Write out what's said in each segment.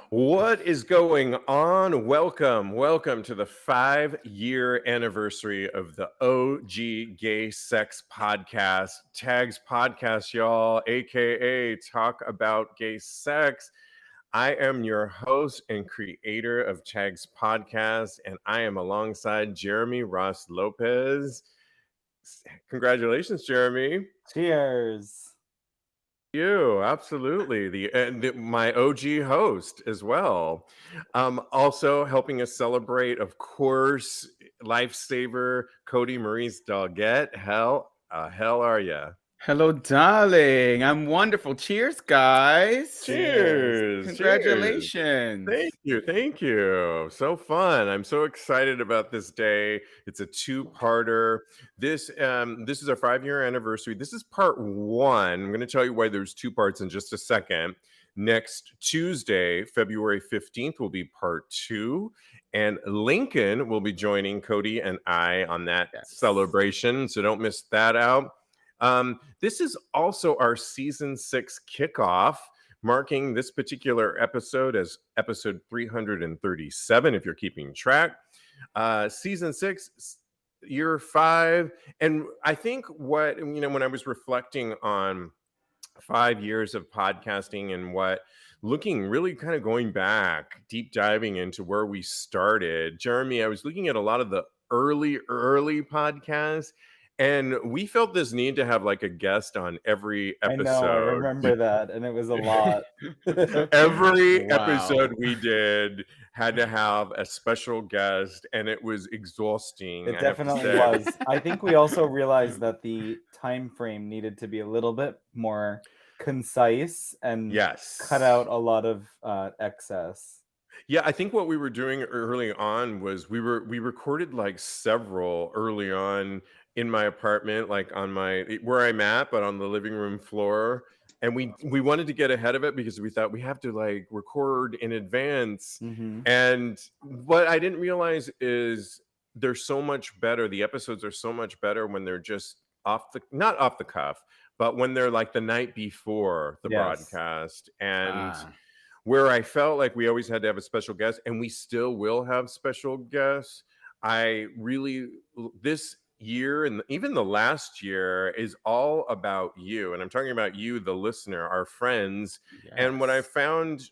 What is going on? Welcome to the 5-year anniversary of the OG Gay Sex Podcast, Tags Podcast, y'all, aka Talk About Gay Sex. I am your host and creator of Tags Podcast, and I am alongside Jeremy Ross Lopez. Congratulations, Jeremy. Cheers. You absolutely my OG host as well. Also helping us celebrate, of course, lifesaver Cody Maurice Doggett. Hell are ya? Hello, darling. I'm wonderful. Cheers, guys. Cheers! Cheers! Congratulations. Thank you. So fun. I'm so excited about this day. It's a two-parter. This is our 5-year anniversary. This is part 1. I'm going to tell you why there's 2 parts in just a second. Next Tuesday, February 15th, will be part 2. And Lincoln will be joining Cody and I on that celebration. So don't miss that out. This is also our season 6 kickoff, marking this particular episode as episode 337, if you're keeping track. Season 6, year 5. And I think when I was reflecting on 5 years of podcasting and looking really kind of going back, deep diving into where we started, Jeremy, I was looking at a lot of the early podcasts. And we felt this need to have like a guest on every episode. I know, I remember that, and it was a lot. Every episode we did had to have a special guest, and it was exhausting. It definitely was. I think we also realized that the time frame needed to be a little bit more concise and cut out a lot of excess. Yeah, I think what we were doing early on was we recorded like several early on in my apartment, like on where I'm at, but on the living room floor. And we wanted to get ahead of it because we thought we have to like record in advance. Mm-hmm. And what I didn't realize is they're so much better. The episodes are so much better when they're just not off the cuff, but when they're like the night before the broadcast. And where I felt like we always had to have a special guest, and we still will have special guests. This year and even the last year is all about you. And I'm talking about you, the listener, our friends. Yes. And what I found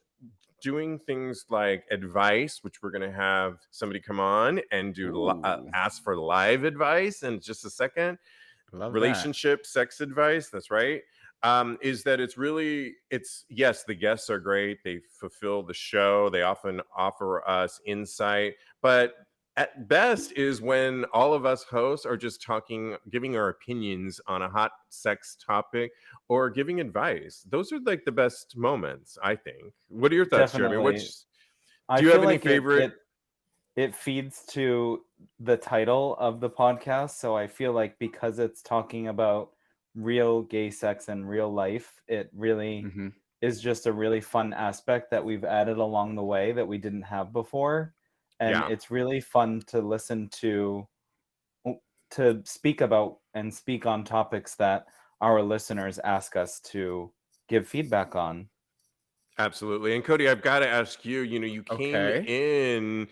doing things like advice, which we're going to have somebody come on and do ask for live advice in just a second. Relationship, sex advice. That's right. Is that yes, the guests are great. They fulfill the show. They often offer us insight, but at best is when all of us hosts are just giving our opinions on a hot sex topic or giving advice. Those are like the best moments, I think. What are your thoughts, Jeremy? Do you have any favorite? It feeds to the title of the podcast. So I feel like because it's talking about real gay sex and real life, it really is just a really fun aspect that we've added along the way that we didn't have before. And it's really fun to listen to speak about and speak on topics that our listeners ask us to give feedback on. Absolutely. And Cody, I've got to ask you, you came in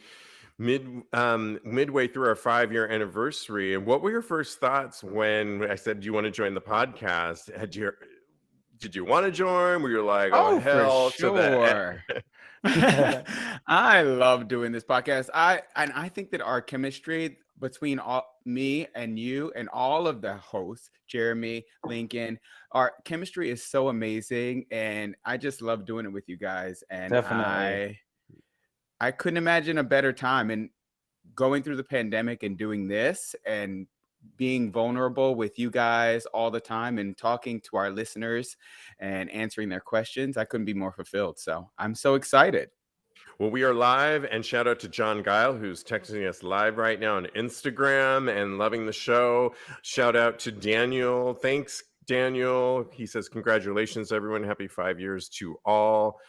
midway through our 5-year anniversary. And what were your first thoughts when I said, do you want to join the podcast? Did you want to join? Were you like, oh hell, for sure. I love doing this podcast. I think that our chemistry between me and you and all of the hosts, Jeremy, Lincoln, our chemistry is so amazing, and I just love doing it with you guys. And definitely, I couldn't imagine a better time. And going through the pandemic and doing this and being vulnerable with you guys all the time and talking to our listeners and answering their questions, I couldn't be more fulfilled. So I'm so excited. Well, we are live, and shout out to John Guile, who's texting us live right now on Instagram and loving the show. Shout out to Daniel. Thanks, Daniel. He says, congratulations, everyone. Happy 5 years to all.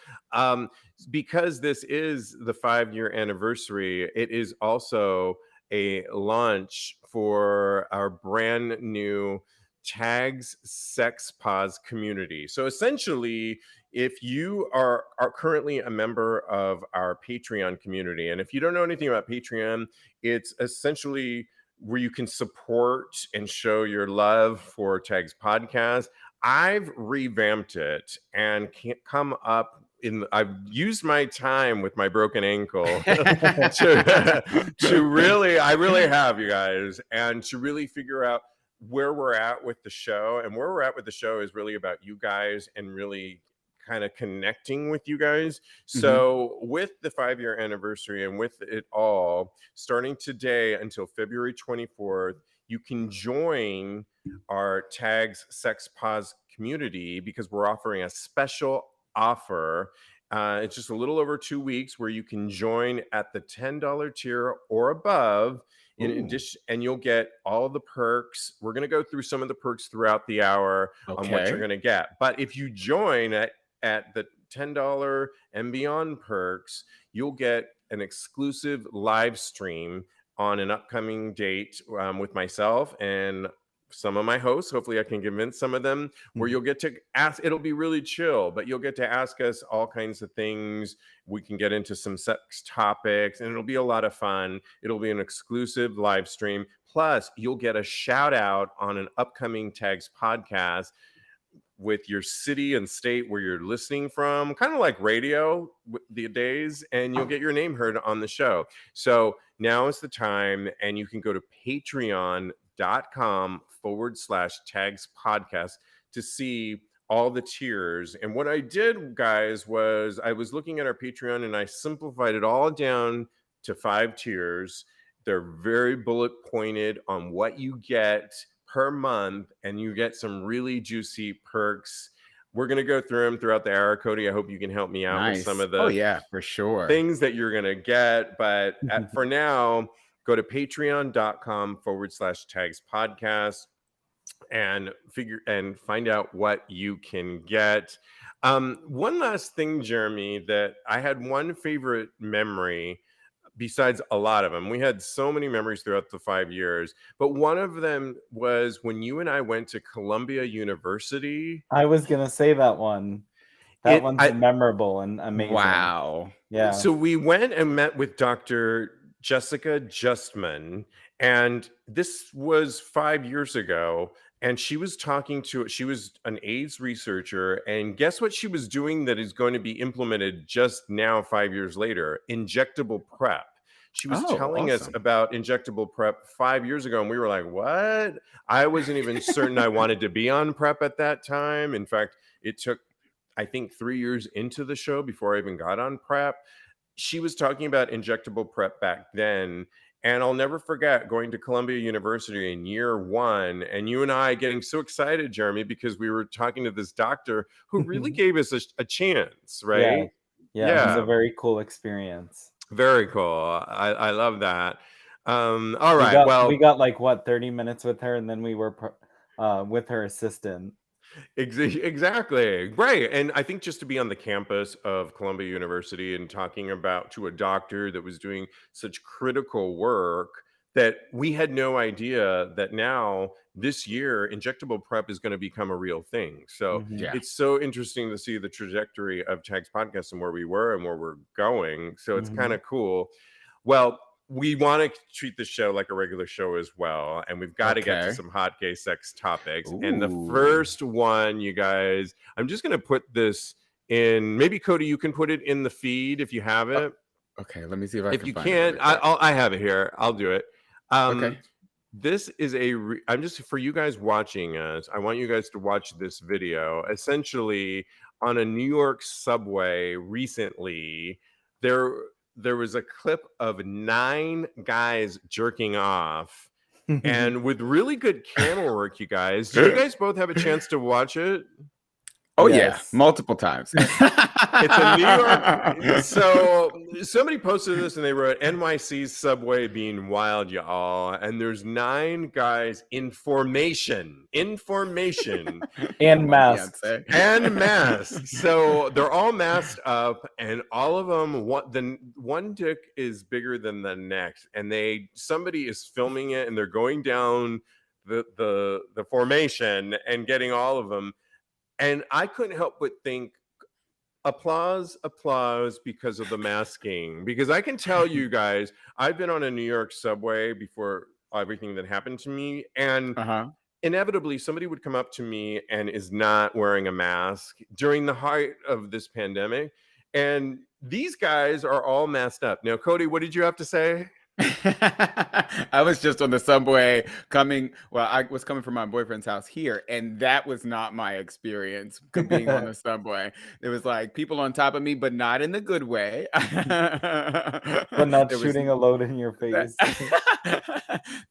Because this is the 5-year anniversary, it is also a launch for our brand new TAGSPodcast community. So essentially, if you are currently a member of our Patreon community, and if you don't know anything about Patreon, it's essentially where you can support and show your love for Tags Podcast. I've revamped it and can't come up I've used my time with my broken ankle to really, I really have, you guys, and to really figure out where we're at with the show. And where we're at with the show is really about you guys and really kind of connecting with you guys. So with the 5-year anniversary and with it all, starting today until February 24th, you can join our Tags Sex Pause community because we're offering a special offer. It's just a little over 2 weeks where you can join at the $10 tier or above. In addition, and you'll get all the perks. We're going to go through some of the perks throughout the hour on what you're going to get. But if you join at the $10 and beyond perks, you'll get an exclusive live stream on an upcoming date with myself and some of my hosts. Hopefully I can convince some of them, where you'll get to ask. It'll be really chill, but you'll get to ask us all kinds of things. We can get into some sex topics, and it'll be a lot of fun. It'll be an exclusive live stream. Plus, you'll get a shout out on an upcoming Tags podcast with your city and state where you're listening from, kind of like radio the days, and you'll get your name heard on the show. So now is the time, and you can go to patreon.com/Tags Podcast to see all the tiers. And what I did, guys, was I was looking at our Patreon and I simplified it all down to 5 tiers. They're very bullet pointed on what you get per month, and you get some really juicy perks. We're going to go through them throughout the hour. Cody, I hope you can help me out with some of the for sure things that you're going to get. But for now, go to patreon.com/Tags Podcast and find out what you can get. One last thing, Jeremy, that I had one favorite memory besides a lot of them. We had so many memories throughout the 5 years, but one of them was when you and I went to Columbia University. I was going to say that one. That one's memorable and amazing. Wow. Yeah. So we went and met with Dr. Jessica Justman, and this was 5 years ago. And she was she was an AIDS researcher, and guess what she was doing that is going to be implemented just now 5 years later? Injectable PrEP. She was telling us about injectable PrEP 5 years ago, and we were like, what? I wasn't even certain I wanted to be on PrEP at that time. In fact, it took, I think, 3 years into the show before I even got on PrEP. She was talking about injectable PrEP back then. And I'll never forget going to Columbia University in year 1 and you and I getting so excited, Jeremy, because we were talking to this doctor who really gave us a chance, right? Yeah, it was a very cool experience. Very cool. I love that. All right. We got like, 30 minutes with her, and then we were with her assistant. Exactly. Right. And I think just to be on the campus of Columbia University and talking to a doctor that was doing such critical work, that we had no idea that now this year injectable PrEP is going to become a real thing. So it's so interesting to see the trajectory of Tags Podcast and where we were and where we're going. So it's kind of cool. Well, we want to treat the show like a regular show as well, and we've got to get to some hot gay sex topics. And the first one, you guys, I'm just going to put this in. Maybe Cody, you can put it in the feed if you have it. Okay, let me see if I can. If you can't, I have it here. I'll do it. Okay. This is I'm just, for you guys watching us, I want you guys to watch this video. Essentially, on a New York subway recently, there was a clip of 9 guys jerking off, and with really good camera work, you guys. Did you guys both have a chance to watch it? Oh, yes. Yeah, multiple times. It's a New York. So somebody posted this and they wrote NYC's subway being wild, y'all. And there's 9 guys in formation, and masked. So they're all masked up, and all of them, one dick is bigger than the next. And somebody is filming it, and they're going down the formation and getting all of them. And I couldn't help but think, applause because of the masking. Because I can tell you guys, I've been on a New York subway before everything that happened to me, and Uh-huh. inevitably somebody would come up to me and is not wearing a mask during the height of this pandemic, and these guys are all masked up. Now, Cody, what did you have to say? I was just on the subway I was coming from my boyfriend's house here, and that was not my experience being on the subway. There was like people on top of me, but not in the good way. But not There was shooting a load in your that, face.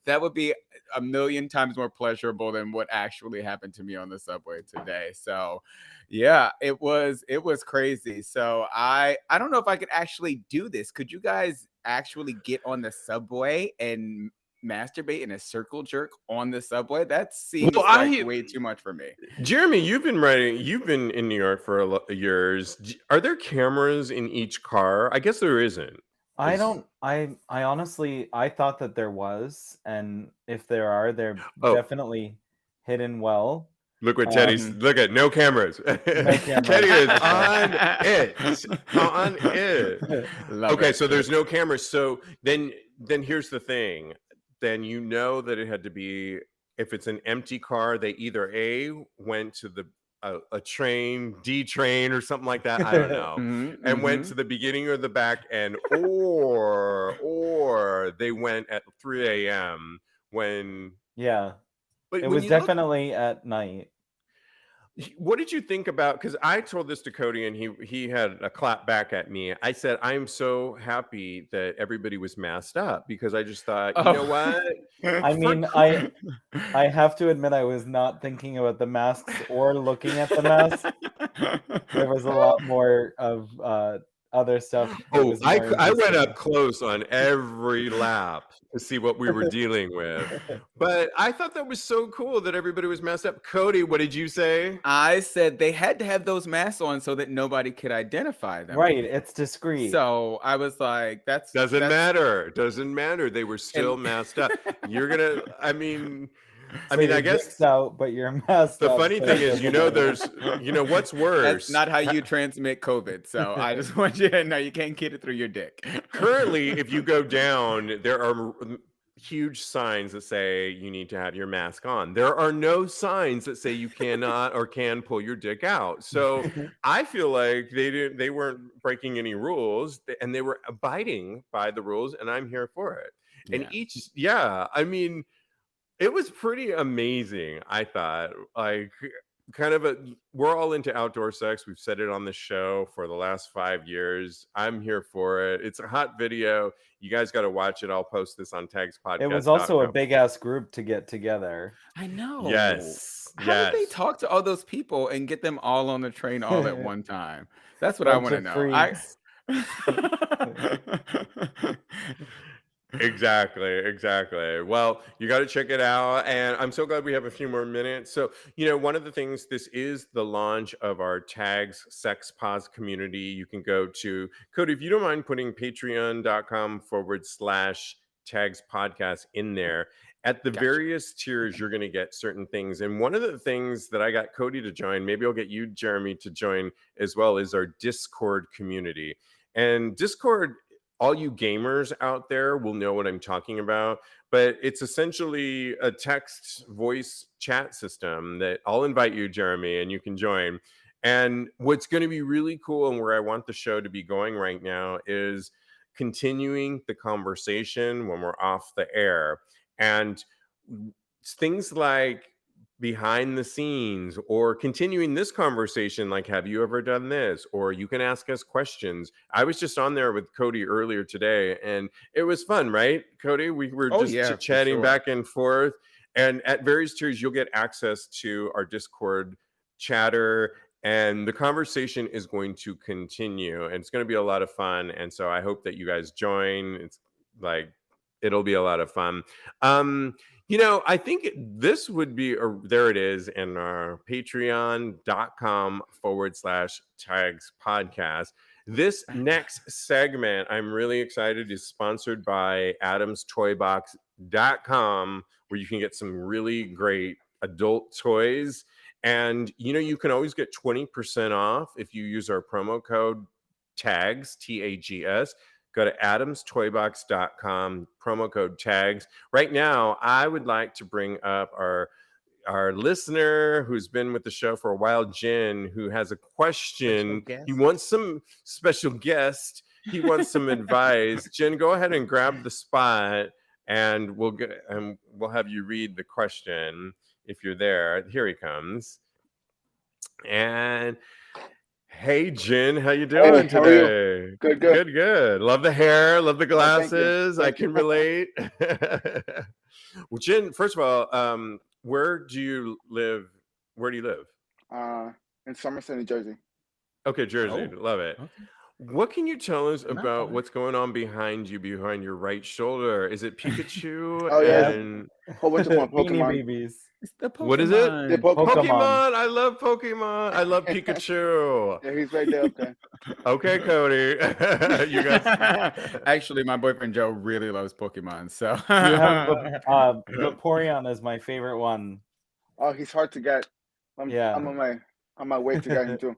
that would be a million times more pleasurable than what actually happened to me on the subway today. So yeah, it was crazy. So I don't know if I could actually do this. Could you guys actually get on the subway and masturbate in a circle jerk on the subway? That Well, seems like way too much for me. Jeremy, you've been in New York for years. Are there cameras in each car? I guess there isn't. I don't. I honestly, I thought that there was, and if there are, they're Oh, definitely hidden well. look what Teddy's. Look at no cameras. No cameras. Teddy is on it. On it. Love Okay, it. so there's no cameras. So then here's the thing. Then you know that it had to be, if it's an empty car, they either A, went to a train, D train or something like that. I don't know. And went to the beginning or the back end, or they went at 3 a.m. when. Yeah, But it when was you look, definitely at night. what did you think about, because I told this to Cody and he had a clap back at me. I said, I'm so happy that everybody was masked up, because I just thought, you know what? I mean, I have to admit, I was not thinking about the masks or looking at the masks. There was a lot more of other stuff that Oh, was more I went interesting. up close on every lap to see what we were dealing with. But I thought that was so cool that everybody was messed up. Cody, what did you say? I said they had to have those masks on so that nobody could identify them. Right, it's discreet. So I was like, Doesn't matter. Doesn't matter. They were still masked up. You're gonna, I mean, So I your guess dick's out, but you're masked the up. funny so thing it is, doesn't matter. there's, what's worse? That's not how you transmit COVID. So I just want you to know you can't get it through your dick. Currently, if you go down, there are huge signs that say you need to have your mask on. There are no signs that say you cannot or can pull your dick out. So I feel like they weren't breaking any rules, and they were abiding by the rules, and I'm here for it. And I mean, it was pretty amazing, I thought. Like, we're all into outdoor sex. We've said it on the show for the last 5 years. I'm here for it. It's a hot video. You guys got to watch it. I'll post this on TAGSPodcast.com. It was also a big ass group to get together. I know. Yes. How did they talk to all those people and get them all on the train all at one time? That's what I want to know. Freaks. Exactly. Well, you got to check it out. And I'm so glad we have a few more minutes. So, one of the things, this is the launch of our Tags Sex Pause community. You can go to, Cody, if you don't mind putting patreon.com/Tags Podcast in there. At the various tiers, you're going to get certain things. And one of the things that I got Cody to join, maybe I'll get you, Jeremy, to join as well, is our Discord community. And Discord, all you gamers out there will know what I'm talking about, but it's essentially a text voice chat system that I'll invite you, Jeremy, and you can join. And what's going to be really cool, and where I want the show to be going right now, is continuing the conversation when we're off the air. And things like behind the scenes, or continuing this conversation, like, have you ever done this? Or you can ask us questions. I was just on there with Cody earlier today, and it was fun, right, Cody? We were just chatting back and forth. And at various tiers, you'll get access to our Discord chatter, and the conversation is going to continue, and it's going to be a lot of fun. And so I hope that you guys join. It's like, it'll be a lot of fun. I think this would be, there it is in our patreon.com/Tags Podcast. This next segment, I'm really excited, is sponsored by adamstoybox.com, where you can get some really great adult toys. And you can always get 20% off if you use our promo code TAGS, TAGS. Go to adamstoybox.com, promo code TAGS. Right now, I would like to bring up our listener who's been with the show for a while, Jen, who has a question. He wants some special guest. He wants some advice. Jen, go ahead and grab the spot, and we'll have you read the question if you're there. Here he comes. And hey, Jen, how you doing how today? are you? Good. Good. Love the hair. Love the Oh, thank you. glasses. I Thank can you. relate. Well, Jen, first of all, where do you live? Where do you live? In Somerset, New Jersey. Okay, Jersey. Oh, Love it. okay. What can you tell us Not about far. what's going on behind your right shoulder? Is it Pikachu? Oh, yeah. And Whole bunch of Beanie Pokemon. Babies. It's the Pokemon. what is it? The Pokemon. Pokemon. I love Pokemon. I love Pikachu. Yeah, he's right there up there. Okay, Cody. You guys. Actually, my boyfriend Joe really loves Pokemon, so I have Vaporeon is my favorite one. Oh, he's hard to get. I'm on my way to get him too.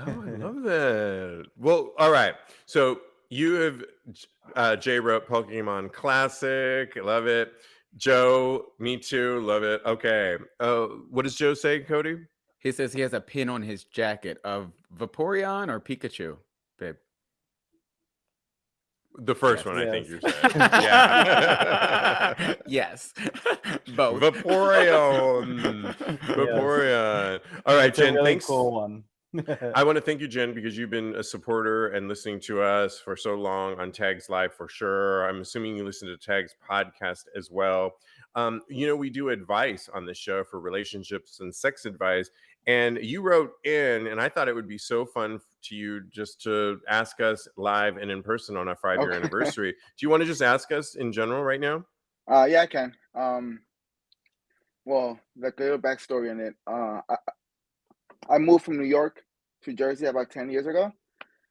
Oh, I love that. Well, all right. So you have Jay wrote Pokemon Classic. Love it. Joe, me too. Love it. Okay. What does Joe say, Cody? he says he has a pin on his jacket of Vaporeon or Pikachu, babe. The first Yes. one, I Yes. think you said. Yeah. Yes. Both. Vaporeon. Vaporeon. All right, It's a Jen, really thanks. cool one. I want to thank you, Jen, because you've been a supporter and listening to us for so long on Tags Live for sure. I'm assuming you listen to Tags podcast as well. We do advice on this show for relationships and sex advice. And you wrote in, and I thought it would be so fun to you just to ask us live and in person on our 5-year Okay. anniversary. Do you want to just ask us in general right now? Yeah, I can. Well, like a little backstory on it. I moved from New York to Jersey about 10 years ago,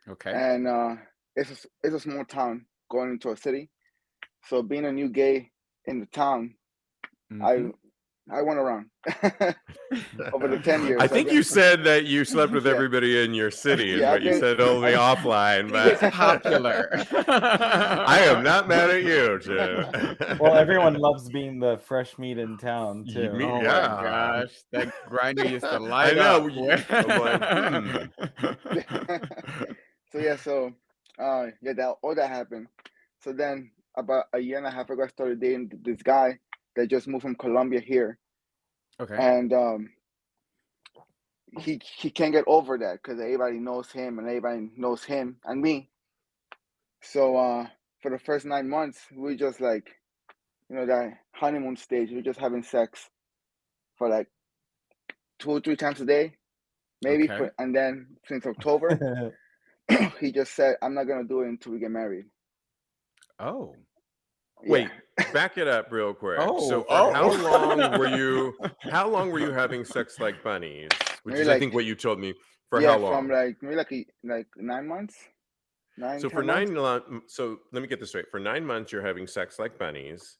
Okay. and it's a small town going into a city. So being a new gay in the town, Mhm. I went around over the 10 years. I think you said that you slept with Yeah. everybody in your city, is Yeah, what you said only offline. He But was popular. I am not mad at you, Jim. Well, everyone loves being the fresh meat in town too. Me- Oh Yeah. my gosh, that grinder used to I light know. up. I'm like, So that all that happened. So then about a year and a half ago, I started dating this guy that just moved from Colombia here, Okay. and he can't get over that because everybody knows him and everybody knows him and me. So for the first 9 months, we just like, that honeymoon stage. We're just having sex for like 2 or 3 times a day, maybe. Okay. And then since October, he just said, "I'm not gonna do it until we get married." Oh. wait, back it up real quick. So Oh, for how long were you having sex like bunnies? Which Maybe is, I like- think, what you told me. For yeah, how long? from like maybe like 9 months. So 10 for months. 9 months, so let me get this straight. For 9 months, you're having sex like bunnies,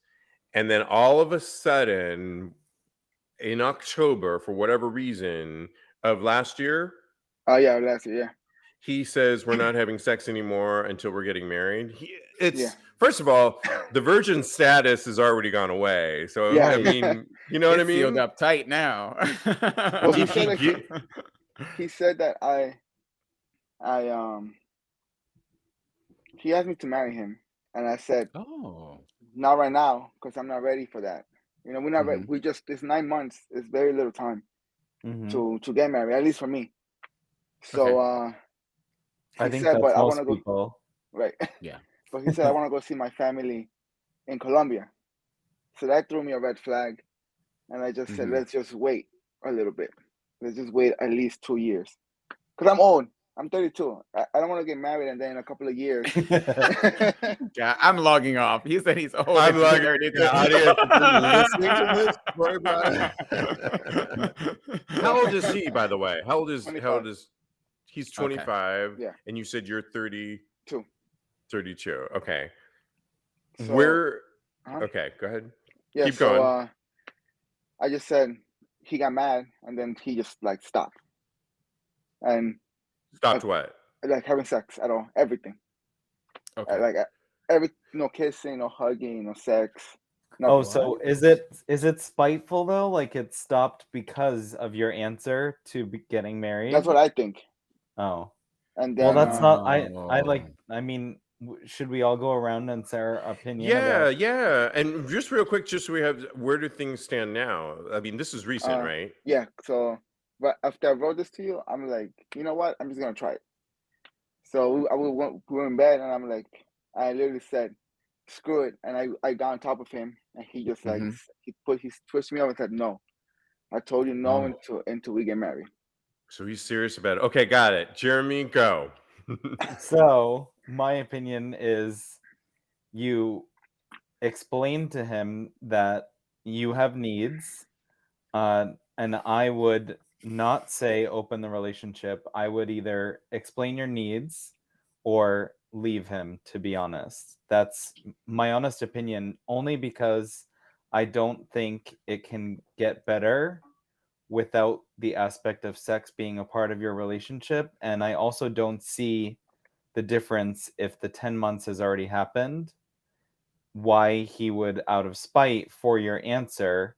and then all of a sudden, in October, for whatever reason of last year, Oh yeah, last year, yeah. he says we're not having sex anymore until we're getting married. Yeah. First of all, the virgin status has already gone away. So Yeah. I mean, you know what I It's mean? sealed up tight now. Well, Did he said that he asked me to marry him, and I said, Oh. not right now, because I'm not ready for that. We're not ready. Mhm. We just, it's 9 months. It's very little time Mhm. to get married, at least for me. So I he think said, that's but I most want to go, people. right. Yeah. But he said, I want to go see my family in Colombia. So that threw me a red flag. And I just said, Mhm. let's just wait a little bit. Let's just wait at least 2 years. Because I'm old. I'm 32. I don't want to get married and then in a couple of years. Yeah, I'm logging off. He said he's old. I'm and logging- 32. the audience has been listening to this story How old is he, by the way? How old is 25. He's 25. Yeah. And you said you're 32. 2. Okay. So, Okay, go ahead. yeah, Keep so going. I just said, he got mad, and then he just like stopped and Stopped what? like having sex at all, everything. Okay. Like every no kissing, no hugging, no sex. Oh, Nothing. so is it spiteful though? Like it stopped because of your answer to getting married? That's what I think. Oh. And Well, then that's not I like Oh. I mean, should we all go around and say our opinion Yeah, about yeah. And just real quick, just so we have, where do things stand now? I mean, this is recent, right? yeah. So, but after I wrote this to you, I'm like, you know what? I'm just gonna try it. So we went in bed, and I'm like, I literally said, screw it, and I got on top of him, and he just like he pushed me up and said, no. I told you no until we get married. So he's serious about it. Okay, got it. Jeremy, go. So, my opinion is you explain to him that you have needs, and I would not say open the relationship. I would either explain your needs or leave him, to be honest. That's my honest opinion, only because I don't think it can get better without the aspect of sex being a part of your relationship. And I also don't see the difference if the 10 months has already happened, why he would, out of spite for your answer,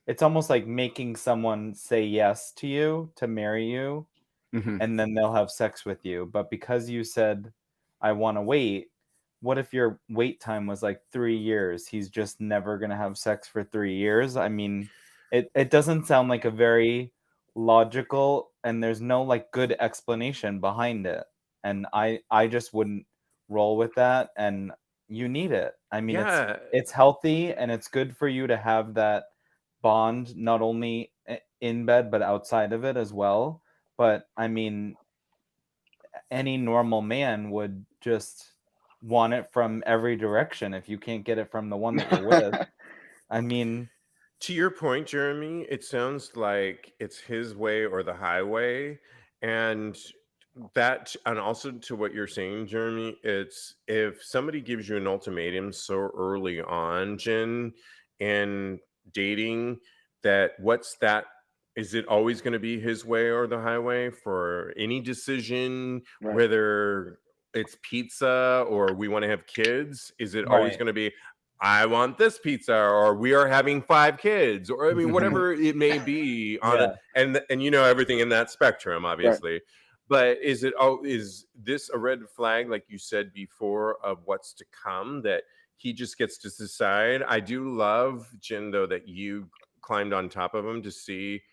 it's almost like making someone say yes to you to marry you, and then they'll have sex with you. But because you said, I want to wait, what if your wait time was like 3 years? He's just never going to have sex for 3 years. I mean, it doesn't sound like a very logical, and there's no like good explanation behind it. And I just wouldn't roll with that. And you need it. I mean, Yeah. it's healthy and it's good for you to have that bond, not only in bed but outside of it as well. But I mean, any normal man would just want it from every direction if you can't get it from the one that you're with. I mean, To your point, Jeremy, it sounds like it's his way or the highway. And that, and also to what you're saying, Jeremy, it's if somebody gives you an ultimatum so early on, Jen, in dating, that what's that? Is it always going to be his way or the highway for any decision, Right. whether it's pizza or we want to have kids? Is it always right. going to be, I want this pizza, or we are having 5 kids, or I mean, whatever it may be on Yeah. and you know everything in that spectrum, Right. obviously. But is this a red flag, like you said before, of what's to come, that he just gets to decide? I do love, Jen, though, that you climbed on top of him to see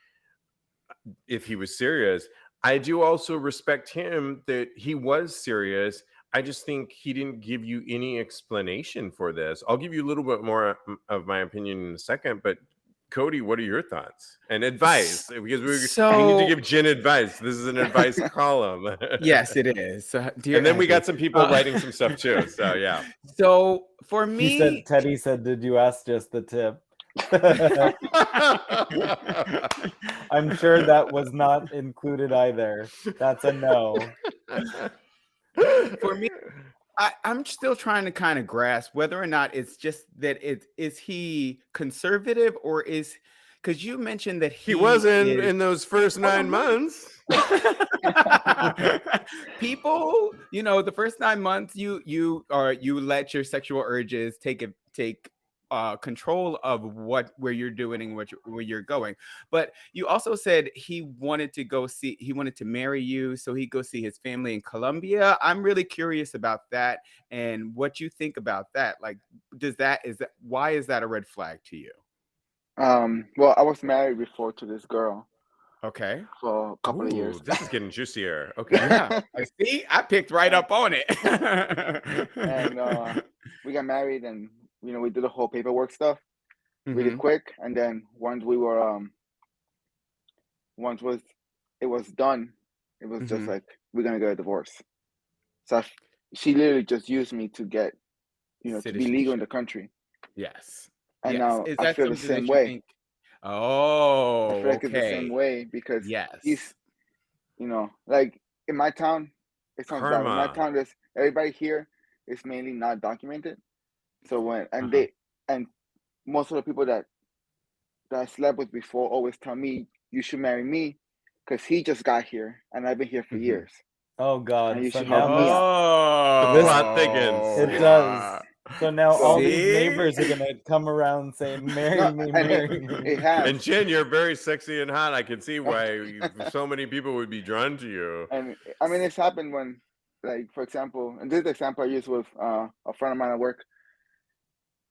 if he was serious. I do also respect him that he was serious. I just think he didn't give you any explanation for this. I'll give you a little bit more of my opinion in a second, but Cody, what are your thoughts and advice? Because we need to So give Jen advice. This is an advice column. yes, it is. So, dear And then we Andrew, got some people writing some stuff too. So yeah. So for me, Teddy said, did you ask just the tip? I'm sure that was not included either. That's a no. for me, I'm still trying to kind of grasp whether or not it's just that is he conservative or is, because you mentioned that He wasn't is in those first 9 months. people, the first 9 months you let your sexual urges take control of where you're doing and where you're going. But you also said he wanted to marry you so he'd go see his family in Colombia. I'm really curious about that and what you think about that. Like, why is that a red flag to you? Well, I was married before to this girl Okay. for a couple of Ooh, years. this is getting juicier. Okay. Yeah. I see. I picked right up on it. And we got married, and we did the whole paperwork stuff really quick. And then once it was done, it was just like, we're gonna get a divorce. So she literally just used me to get to be legal in the country. Yes. And Yes. now Is I that feel the something same that you way. think? I Oh, feel like it's the same okay. way because Yes. he's, like in my town, it sounds bad. In my Karma. town, there's everybody here is mainly not documented. So and most of the people that that I slept with before always tell me you should marry me because he just got here and I've been here for years. Oh And God! you So should help now me out. The plot thickens. it does. So now all these See? neighbors are gonna come around saying, "Marry No, me, and marry me." it has. And Jen, you're very sexy and hot. I can see why so many people would be drawn to you. And I mean, it's happened when, like, for example, and this is the example I use with a friend of mine at work.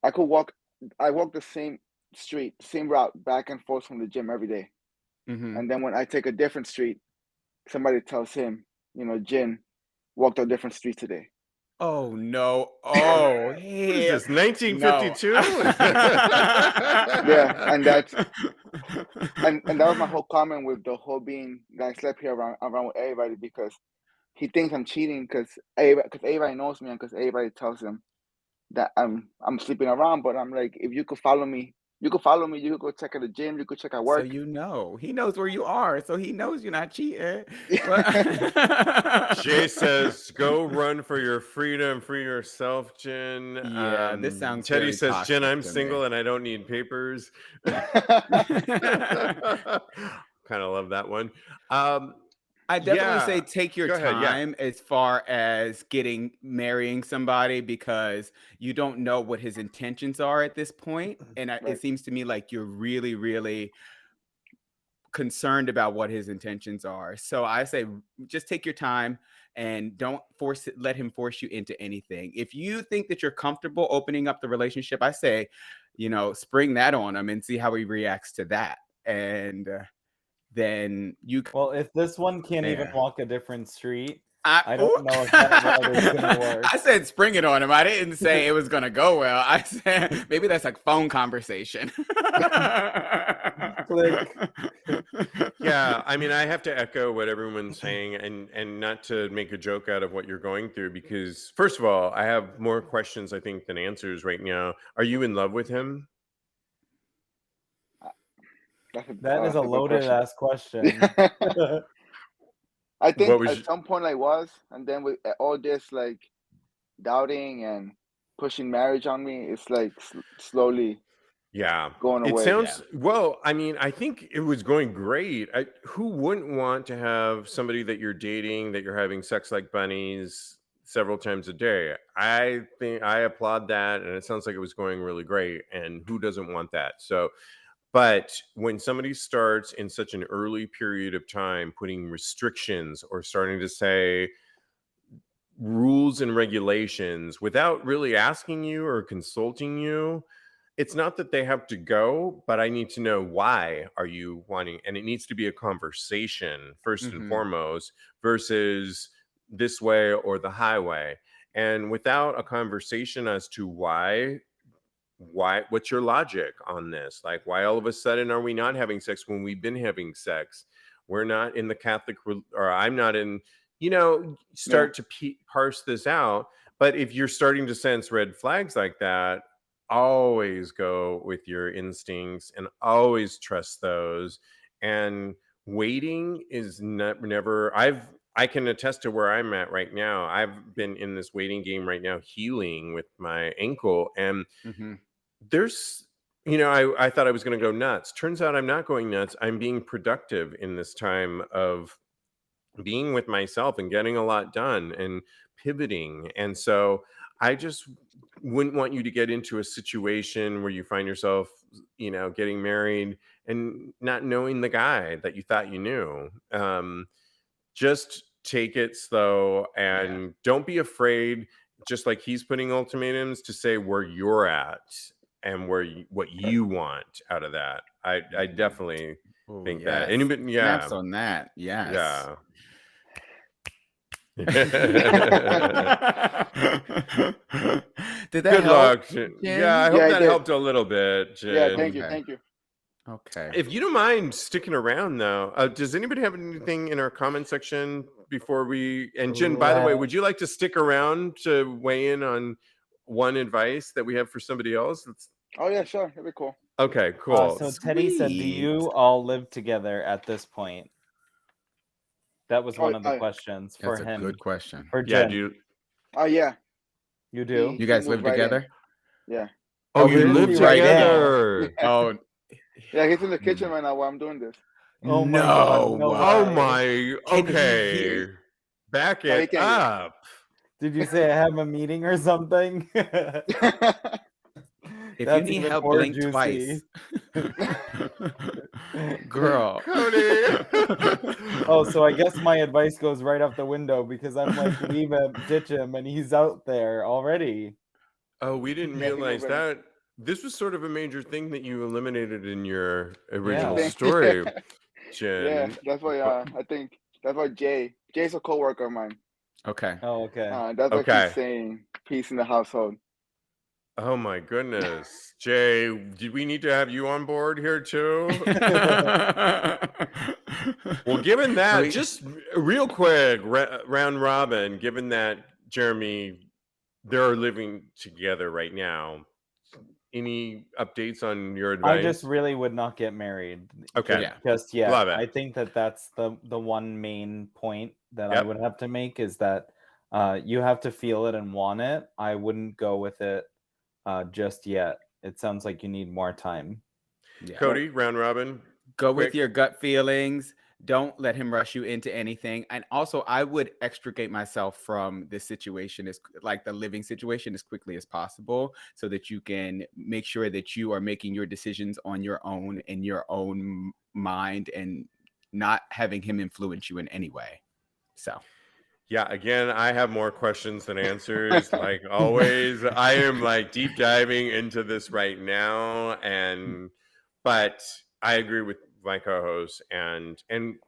I walk the same street, same route back and forth from the gym every day. And then when I take a different street, somebody tells him, Jin walked a different street today. Oh no! Oh, What is hell this, 1952? Yeah, and that was my whole comment with the whole being that I slept here around with everybody because he thinks I'm cheating because everybody knows me and because everybody tells him that I'm sleeping around. But I'm like, if you could follow me, you could go check at the gym, you could check at work. So he knows where you are, so he knows you're not cheating. Jay says, "Go run for your freedom, free yourself, Jen." Yeah, this sounds Teddy very says, "Jen, toxic I'm to single me. and I don't need papers." Kind of love that one. I definitely say Yeah. take your Go ahead, yeah. time as far as marrying somebody because you don't know what his intentions are at this point. And Right. it seems to me like you're really, really concerned about what his intentions are. So I say just take your time and don't let him force you into anything. If you think that you're comfortable opening up the relationship, I say, spring that on him and see how he reacts to that. And then you. Well, if this one can't even Yeah. walk a different street, I don't know if that route is gonna work. I said spring it on him. I didn't say it was gonna go well. I said maybe that's like phone conversation. Click. Yeah, I mean, I have to echo what everyone's saying and not to make a joke out of what you're going through because first of all, I have more questions I think than answers right now. Are you in love with him? That is a loaded ass question. I think at some point I was, and then with all this like doubting and pushing marriage on me, it's like slowly going away. It sounds well, I mean, I think it was going great. Who wouldn't want to have somebody that you're dating, that you're having sex like bunnies several times a day? I think I applaud that, and it sounds like it was going really great. And who doesn't want that? So, but when somebody starts in such an early period of time putting restrictions or starting to say rules and regulations without really asking you or consulting you, it's not that they have to go, but I need to know why are you wanting, and it needs to be a conversation first and foremost versus this way or the highway. And without a conversation as to why, what's your logic on this? Like, why all of a sudden are we not having sex when we've been having sex? We're not in the Catholic, or I'm not in, start to parse this out. But if you're starting to sense red flags like that, always go with your instincts and always trust those. And waiting is never, I can attest to where I'm at right now. I've been in this waiting game right now, healing with my ankle. And there's, I thought I was going to go nuts. Turns out I'm not going nuts. I'm being productive in this time of being with myself and getting a lot done and pivoting. And so I just wouldn't want you to get into a situation where you find yourself, getting married and not knowing the guy that you thought you knew. Just take it slow and don't be afraid, just like he's putting ultimatums, to say where you're at and what you want out of that. I definitely think that. Anybody, Snaps on that. Yes. Yeah. Did that Good help, luck, Jen? Yeah, I hope that helped a little bit, Jen. Yeah, thank you. Okay. If you don't mind sticking around, though, does anybody have anything in our comment section before we? And Jen, by the way, would you like to stick around to weigh in on one advice that we have for somebody else? Oh yeah, sure, that'd be cool. Okay, cool. So Teddy said, "Do you all live together at this point?" That was one of the questions for him. That's a good question. For Jen. Yeah, do you? Oh yeah. You do? You guys live together? Yeah. Oh, you live together. Oh, Yeah, he's in the kitchen right now while I'm doing this. Oh my God, no Oh way. my. Can he Okay. hear? Back No, he it can't hear. up. Did you say I have a meeting or something? If you That's need even help, more blink juicy. twice. Girl. Cody. Oh, so I guess my advice goes right out the window because I'm like, leave him, ditch him, and he's out there already. Oh, we didn't Yeah, he realize moved that. This was sort of a major thing that you eliminated in your original Yeah. story, yeah, Jen. that's why. I think that's why Jay's a coworker of mine. Okay. Oh, okay. That's why Okay. he's saying peace in the household. Oh my goodness. Jay, did we need to have you on board here too? Well, given that, just real quick, round robin, given that Jeremy, they're living together right now. Any updates on your advice? I just really would not get married. Okay. Yeah. Just yet. Love it. I think that's the one main point that I Yep. would have to make is that you have to feel it and want it. I wouldn't go with it just yet. It sounds like you need more time. Yeah. Cody, round robin. Go quick. with your gut feelings. Don't let him rush you into anything. And also, I would extricate myself from this situation, as like the living situation, as quickly as possible, so that you can make sure that you are making your decisions on your own, in your own mind, and not having him influence you in any way. So. Yeah, again, I have more questions than answers. Like always, I am like deep diving into this right now, but I agree with my co-host, and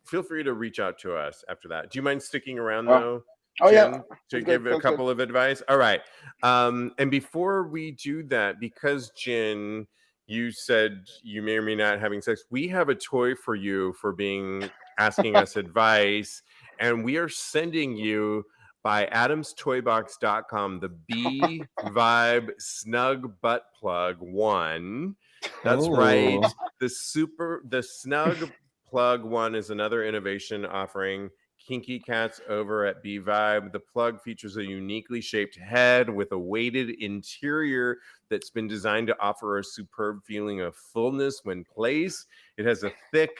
feel free to reach out to us after that. Do you mind sticking around though, Oh yeah, Jen, to that's give good. a couple of advice? All right. And before we do that, because Jen, you said you may or may not having sex, we have a toy for you for asking us advice. And we are sending you by adamstoybox.com the B Vibe Snug Butt Plug 1. That's right. The Snug Plug 1 is another innovation offering kinky cats over at B Vibe. The plug features a uniquely shaped head with a weighted interior that's been designed to offer a superb feeling of fullness when placed. It has a thick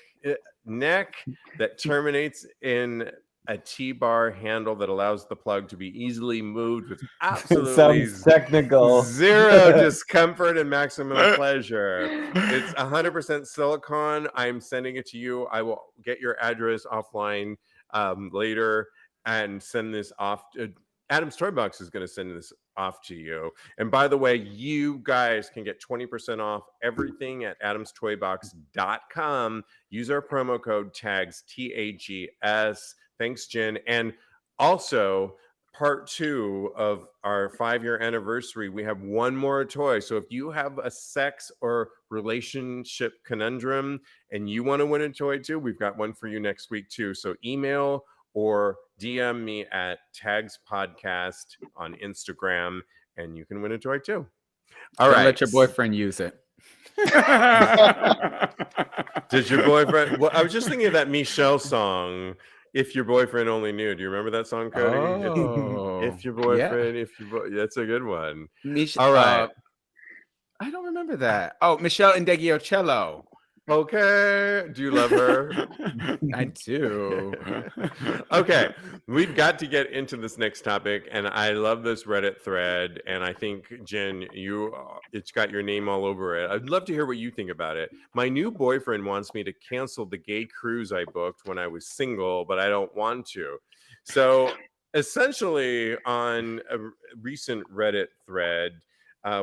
neck that terminates in a T-bar handle that allows the plug to be easily moved with absolutely Sounds technical. zero discomfort and maximum pleasure. It's 100% silicone. I'm sending it to you. I will get your address offline later and send this off. Adam's Toy Box is going to send this off to you. And by the way, you guys can get 20% off everything at adamstoybox.com. Use our promo code TAGS, TAGS. Thanks, Jen. And also, part 2 of our 5-year anniversary, we have one more toy. So if you have a sex or relationship conundrum and you want to win a toy too, we've got one for you next week too. So email or DM me at TAGSPodcast on Instagram and you can win a toy too. All Don't right. let your boyfriend use it. Did your boyfriend? Well, I was just thinking of that Michelle song. If your boyfriend only knew. Do you remember that song, Cody? If your boyfriend, that's a good one. All right. I don't remember that. Oh, Michelle Indegiocello. Okay. Do you love her? I do. Okay. We've got to get into this next topic, and I love this Reddit thread. And I think, Jen, it's got your name all over it. I'd love to hear what you think about it. My new boyfriend wants me to cancel the gay cruise I booked when I was single, but I don't want to. So essentially, on a recent Reddit thread,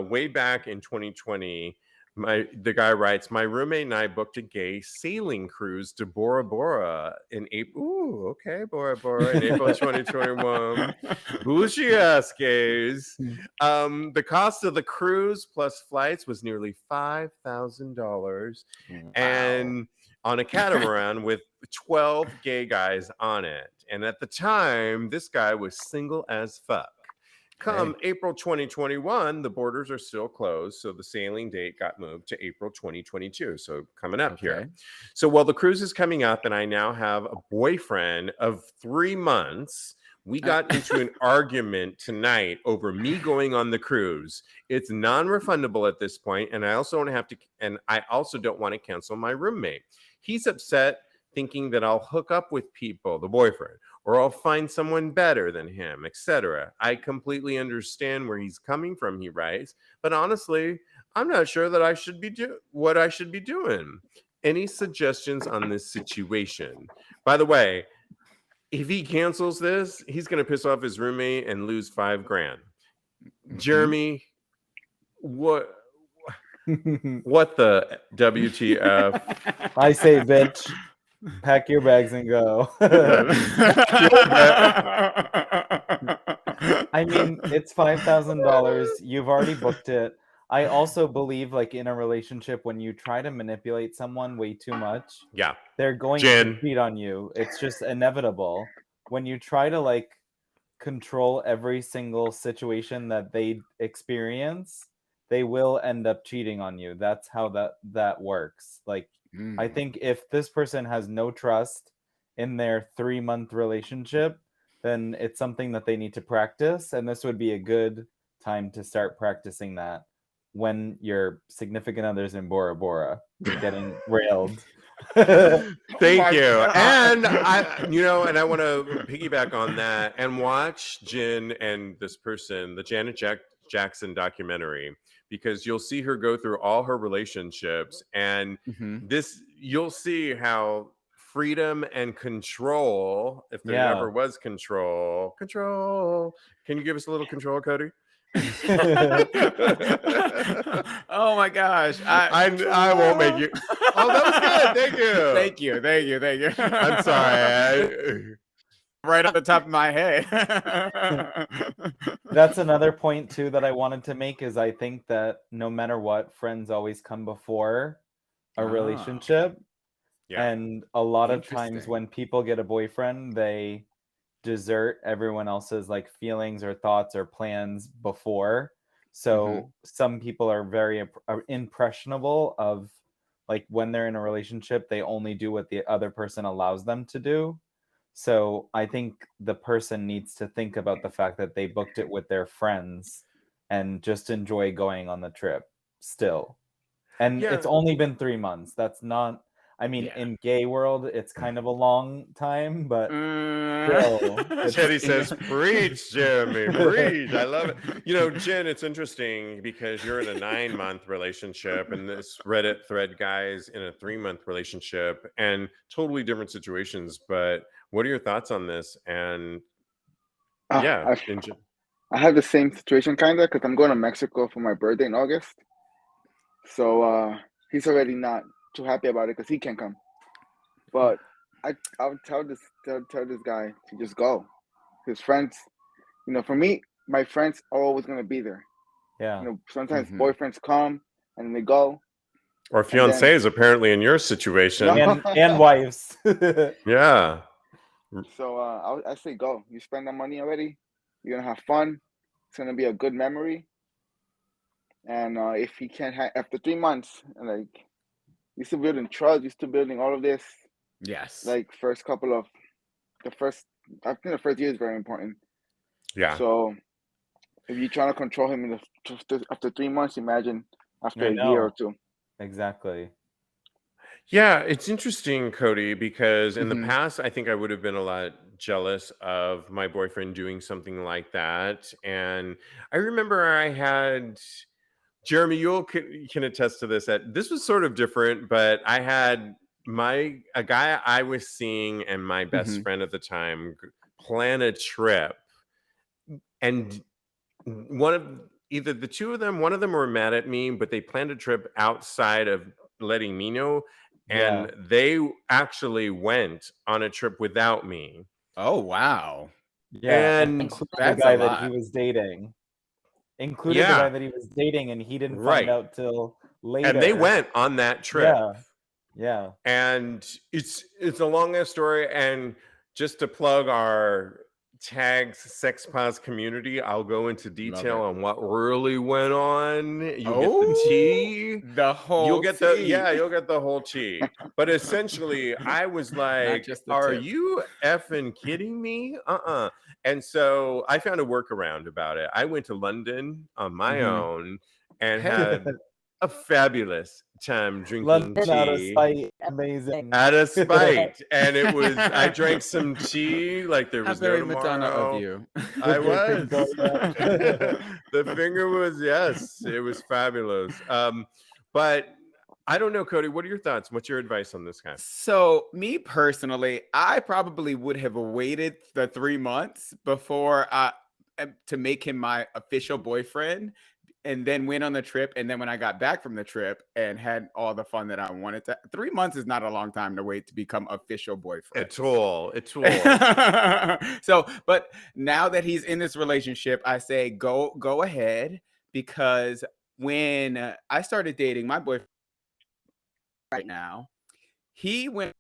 way back in 2020, the guy writes, my roommate and I booked a gay sailing cruise to Bora Bora in April. Ooh, okay, Bora Bora in April 2021. Bougie ass gays. The cost of the cruise plus flights was nearly $5,000, and on a catamaran with 12 gay guys on it. And at the time, this guy was single as fuck. Come April 2021, the borders are still closed, so the sailing date got moved to April 2022. So coming up here. So while the cruise is coming up and I now have a boyfriend of 3 months, We got into an argument tonight over me going on the cruise. It's non-refundable at this point, and I also don't want to cancel my roommate. He's upset, thinking that I'll hook up with people, the boyfriend, or I'll find someone better than him, etc. I completely understand where he's coming from, he writes, but honestly, I'm not sure that I should be what I should be doing. Any suggestions on this situation? By the way, if he cancels this, he's going to piss off his roommate and lose $5,000. Jeremy, what the WTF? I say, bitch, pack your bags and go. I mean, it's $5,000. You've already booked it. I also believe, like, in a relationship, when you try to manipulate someone way too much, Yeah, they're going to cheat on you. It's just inevitable. When you try to, like, control every single situation that they experience, they will end up cheating on you. That's how that works. Like, I think if this person has no trust in their 3-month relationship, then it's something that they need to practice, and this would be a good time to start practicing that when your significant other's in Bora Bora getting railed. Thank you. And I want to piggyback on that and watch Jen and this person, the Janet Jackson documentary, because you'll see her go through all her relationships, and you'll see how freedom and control, if there ever was control. Can you give us a little control, Cody? Oh my gosh. I won't make you. Oh, that was good. Thank you. Thank you. I'm sorry. Right off the top of my head. That's another point too that I wanted to make, is I think that no matter what, friends always come before a relationship. Yeah. And a lot of times when people get a boyfriend, they desert everyone else's like feelings or thoughts or plans before. So some people are very impressionable of, like, when they're in a relationship, they only do what the other person allows them to do. So I think the person needs to think about the fact that they booked it with their friends and just enjoy going on the trip still. And it's only been 3 months. That's not, I mean, in gay world, it's kind of a long time, but still. Chetty says, preach, Jeremy, preach. I love it. Jen, it's interesting because you're in a 9-month relationship, and this Reddit thread guy's in a 3-month relationship, and totally different situations. But what are your thoughts on this? And I have the same situation kind of, because I'm going to Mexico for my birthday in August. So he's already not too happy about it because he can't come. But I would tell this guy to just go. His friends, for me, my friends are always gonna be there. Yeah. Sometimes boyfriends come and they go. Or fiancés, apparently, in your situation. And wives. Yeah. So I say go. You spend that money already. You're gonna have fun. It's gonna be a good memory. And if he can't after 3 months, like, you're still building trust, you're still building all of this. Yes. Like I think the first year is very important. Yeah. So if you're trying to control him after 3 months, imagine after a year or two. Exactly. Yeah, it's interesting, Cody, because in the past, I think I would have been a lot jealous of my boyfriend doing something like that. And I remember I had, Jeremy, you can attest to this, that this was sort of different, but I had a guy I was seeing and my best friend at the time plan a trip. And either the two of them, one of them were mad at me, but they planned a trip outside of letting me know. And they actually went on a trip without me. Oh, wow. Yeah. And the guy that he was dating. Included the guy that he was dating, and he didn't find out till later. And they went on that trip. Yeah. And it's a long ass story. And just to plug our TAGSPodcast community, I'll go into Love detail it. on what really went on. You'll get the Oh, tea. the whole You'll get the tea. you'll get the whole tea. But essentially, I was Not like, just the "Are tip. you effing kidding me?" And so I found a workaround about it. I went to London on my own and Hey. had a fabulous time drinking London out of tea. spite, amazing. Out of spite, and it was. I drank some tea like there How was no very Madonna of tomorrow. you. I With your was. finger, yeah. The finger was, yes, it was fabulous. But I don't know, Cody. What are your thoughts? What's your advice on this guy? So, me personally, I probably would have waited the 3 months before to make him my official boyfriend, and then went on the trip. And then when I got back from the trip and had all the fun that I wanted to, 3 months is not a long time to wait to become official boyfriend. It's all. So, but now that he's in this relationship, I say go ahead, because when I started dating my boyfriend right now, he went to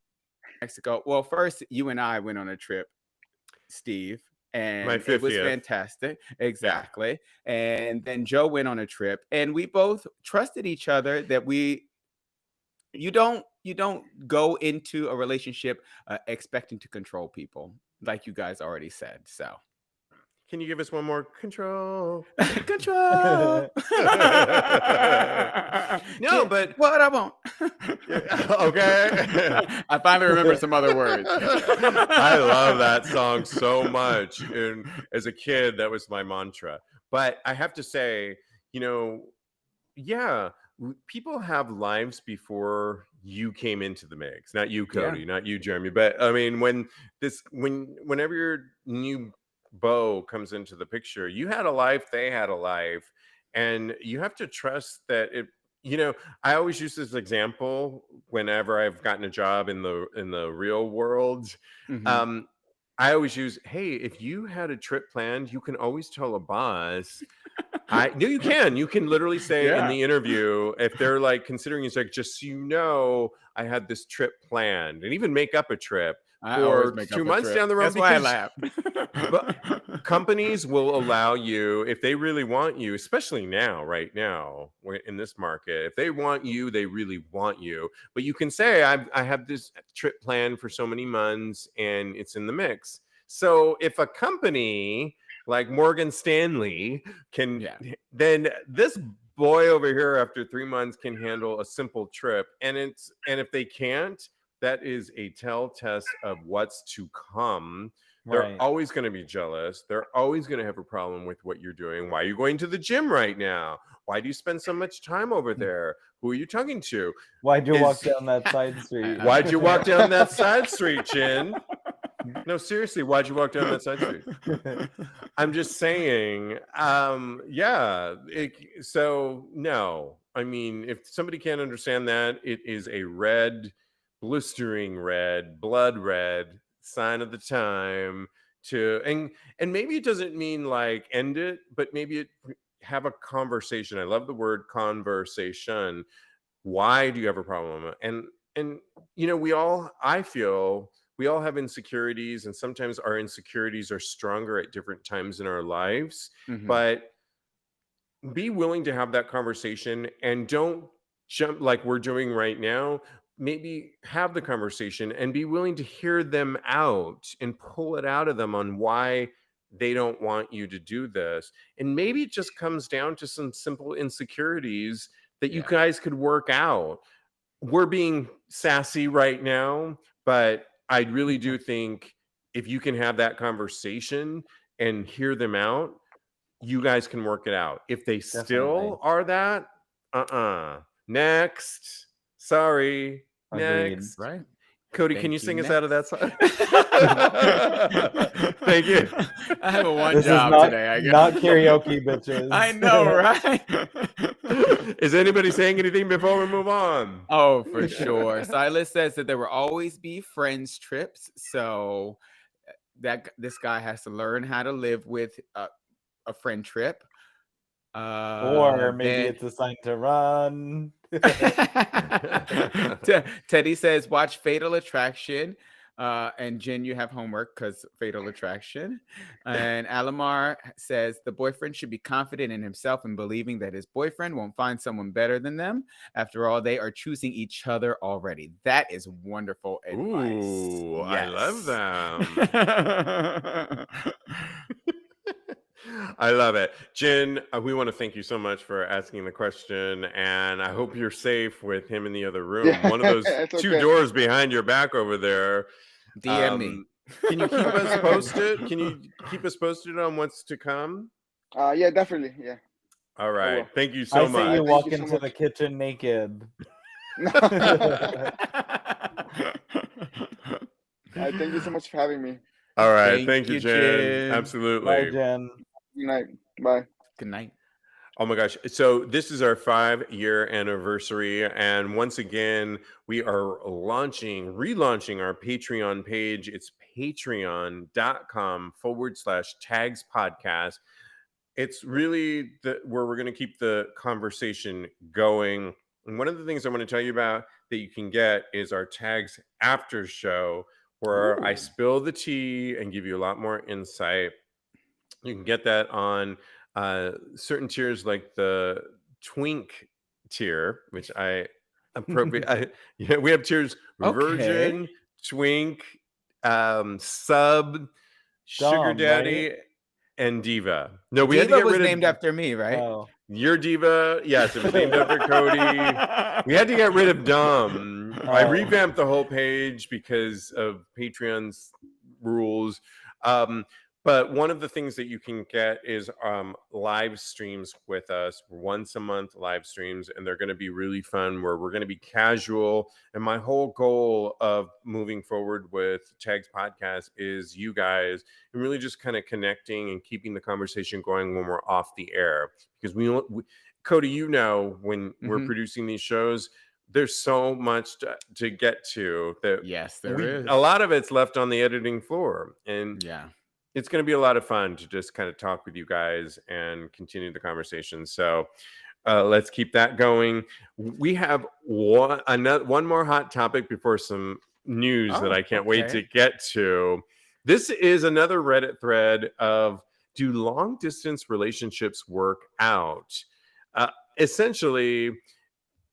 Mexico. Well, first you and I went on a trip, Steve, My and it was 50th. fantastic. Exactly. And then Joe went on a trip, and we both trusted each other that you don't go into a relationship expecting to control people, like you guys already said. So Can you give us one more control? control. No, Get but what I want. okay. I finally remember some other words. I love that song so much. And as a kid, that was my mantra. But I have to say, yeah, people have lives before you came into the mix. Not you, Cody, not you, Jeremy. But I mean, whenever your new beau comes into the picture, you had a life, they had a life, and you have to trust that it. I always use this example whenever I've gotten a job in the real world. Um, I always use, hey, if you had a trip planned, you can always tell a boss. No, you can. You can literally say in the interview, if they're like considering you, like, just so you know, I had this trip planned, and even make up a trip I always for make 2 up a months trip. down the road. That's why I Because laugh. but companies will allow you, if they really want you, especially now, right now, in this market, if they want you, they really want you. But you can say, I have this trip planned for so many months, and it's in the mix. So if a company like Morgan Stanley then this boy over here after 3 months can handle a simple trip, and if they can't, that is a tell test of what's to come. They're always going to be jealous. They're always going to have a problem with what you're doing. Why are you going to the gym right now? Why do you spend so much time over there? Who are you talking to? Why'd you walk down that side street? Why'd you walk down that side street, Chin? No, seriously, why'd you walk down that side street? I'm just saying, so no. I mean, if somebody can't understand that, it is a red, blistering red, blood red sign of the time and maybe it doesn't mean like end it, but maybe it have a conversation. I love the word conversation. Why do you have a problem? And I feel we all have insecurities, and sometimes our insecurities are stronger at different times in our lives. But be willing to have that conversation, and don't jump like we're doing right now. Maybe have the conversation and be willing to hear them out and pull it out of them on why they don't want you to do this. And maybe it just comes down to some simple insecurities that you guys could work out. We're being sassy right now, but I really do think if you can have that conversation and hear them out, you guys can work it out. If they still are that, next. Sorry. Agreed. Next. Right. Cody, Thank can you you, sing us next. out of that song? Thank you. I have a one This job is today, I guess. not karaoke, bitches. I know, right? Is anybody saying anything before we move on? Oh, for sure. Silas says that there will always be friends trips. So that this guy has to learn how to live with a friend trip. Or maybe it's a sign to run. Teddy says, watch Fatal Attraction. And Jen, you have homework because fatal attraction. And Alamar says the boyfriend should be confident in himself and believing that his boyfriend won't find someone better than them. After all, they are choosing each other already. That is wonderful advice. Ooh, I love Yes. them. I love it. Jen, we want to thank you so much for asking the question, and I hope you're safe with him in the other room. Yeah, One of those it's two okay. doors behind your back over there. DM me. Can you keep us posted? Can you keep us posted on what's to come? Yeah, definitely. Yeah, All I right. will. Thank you so I say much. you Thank walk you so into the much. kitchen naked. Thank you so much for having me. All right. Thank Thank you, you, Jen. Jen. Bye, Absolutely. Jen. Good night. Bye. Good night. Oh my gosh. So this is our 5-year anniversary. And once again, we are relaunching our Patreon page. It's patreon.com/TAGSPodcast. It's really where we're going to keep the conversation going. And one of the things I want to tell you about that you can get is our Tags After Show, where I Ooh. spill the tea and give you a lot more insight. You can get that on certain tiers like the Twink tier, which I appropriate. Yeah, we have tiers: Okay. Virgin, Twink, Sub, Sugar Dom, right? Daddy, and Diva. No, we had to Diva get was rid of named after me, right? Oh. your Diva. Yes, it was named after Cody. We had to get rid of Dom. I Oh. revamped the whole page because of Patreon's rules. But one of the things that you can get is live streams with us, once a month live streams, and they're going to be really fun where we're going to be casual. And my whole goal of moving forward with Tags Podcast is you guys and really just kind of connecting and keeping the conversation going when we're off the air. Because Cody, you know, when we're producing these shows, there's so much to get to that Yes, there is. a lot of it's left on the editing floor. And Yeah. it's going to be a lot of fun to just kind of talk with you guys and continue the conversation. So let's keep that going. We have one more hot topic before some news that I can't wait to get to. This is another Reddit thread of, do long distance relationships work out? Essentially,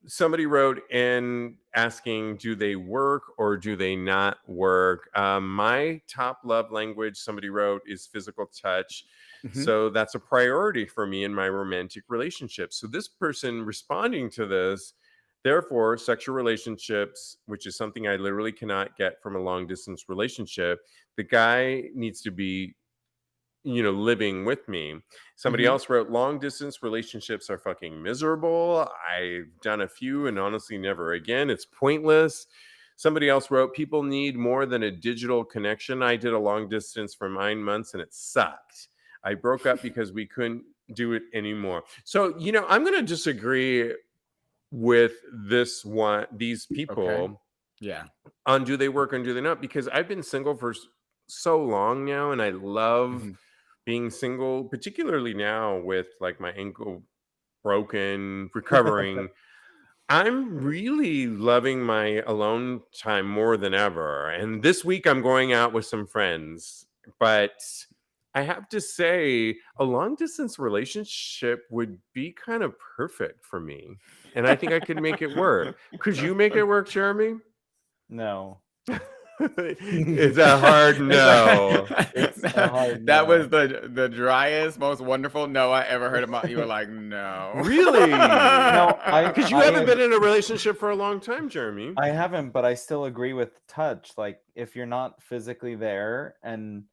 somebody wrote in asking, do they work or do they not work? My top love language, somebody wrote, is physical touch. So that's a priority for me in my romantic relationship. So this person responding to this, therefore, sexual relationships, which is something I literally cannot get from a long distance relationship, the guy needs to be living with me. Somebody else wrote, long distance relationships are fucking miserable. I've done a few and honestly never again. It's pointless. Somebody else wrote, people need more than a digital connection. I did a long distance for 9 months and it sucked. I broke up because we couldn't do it anymore. So, I'm going to disagree with these people Yeah. on do they work and do they not, because I've been single for so long now and I love being single, particularly now with like my ankle broken, recovering. I'm really loving my alone time more than ever. And this week I'm going out with some friends, but I have to say a long distance relationship would be kind of perfect for me. And I think I could make it work. Could you make it work, Jeremy? No. It's a hard no. It's a hard That no. was the driest, most wonderful no I ever heard about. You were like, no. Really? No, Because you haven't been in a relationship for a long time, Jeremy. I haven't, but I still agree with touch. Like, if you're not physically there and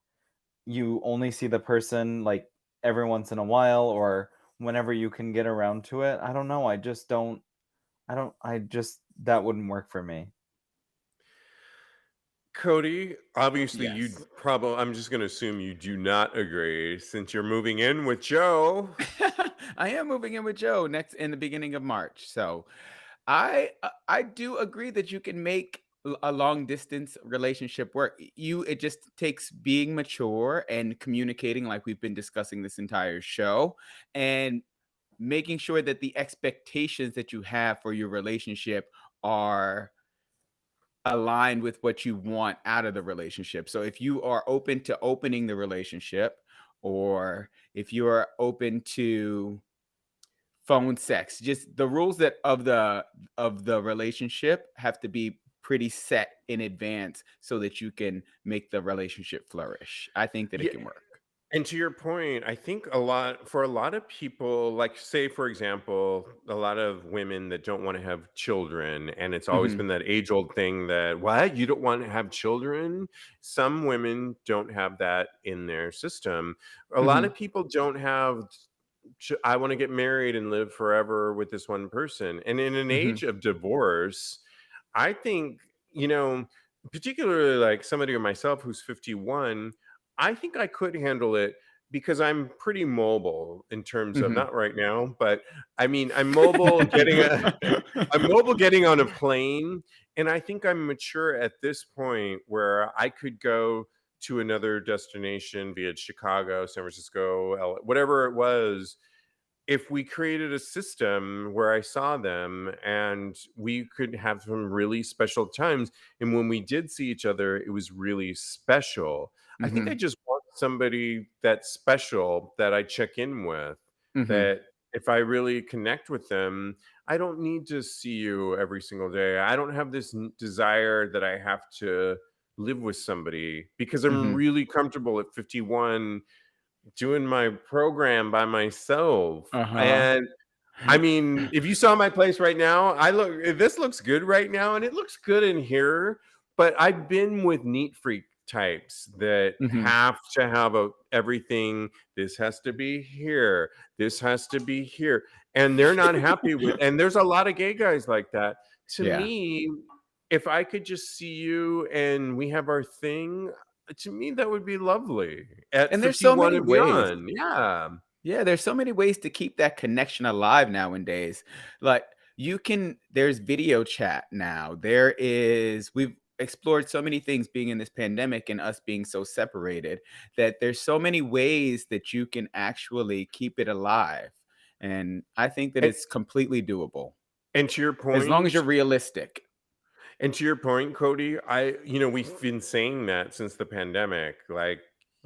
you only see the person like every once in a while or whenever you can get around to it, I don't know. That wouldn't work for me. Cody, obviously Yes. I'm just going to assume you do not agree since you're moving in with Joe. I am moving in with Joe in the beginning of March. So I do agree that you can make a long distance relationship work. It just takes being mature and communicating like we've been discussing this entire show, and making sure that the expectations that you have for your relationship are aligned with what you want out of the relationship. So if you are open to opening the relationship, or if you are open to phone sex, just the rules that of the relationship have to be pretty set in advance so that you can make the relationship flourish. I think that it Yeah, can work. and to your point, I think a lot of people, like say for example, a lot of women that don't want to have children, and it's always Hmm. been that age old thing that what, you don't want to have children? Some women don't have that in their system. A lot Hmm. of people don't have I want to get married and live forever with this one person. And in an Hmm. age of divorce, I think, you know, particularly like somebody like myself who's 51, I think I could handle it because I'm pretty mobile in terms of Hmm. not right now, but I mean, I'm mobile getting I'm mobile getting on a plane, and I think I'm mature at this point where I could go to another destination, be it Chicago, San Francisco, LA, whatever it was, if we created a system where I saw them and we could have some really special times. And when we did see each other, it was really special. I think I Hmm. just want somebody that's special that I check in with, Hmm. that if I really connect with them, I don't need to see you every single day. I don't have this desire that I have to live with somebody because I'm Hmm. really comfortable at 51 doing my program by myself. Uh-huh. And I mean, if you saw my place right now, this looks good right now, and it looks good in here. But I've been with neat freak types that Hmm. have to have everything. This has to be here. This has to be here. And they're not happy with, and there's a lot of gay guys like that. To Yeah. me, if I could just see you and we have our thing, to me, that would be lovely at And there's so 51 many and ways. beyond. Yeah. Yeah, there's so many ways to keep that connection alive nowadays. Like there's video chat now. We've explored so many things being in this pandemic and us being so separated, that there's so many ways that you can actually keep it alive. And I think that And, it's completely doable and to your as long as point, you're realistic. Cody, we've been saying that since the pandemic, like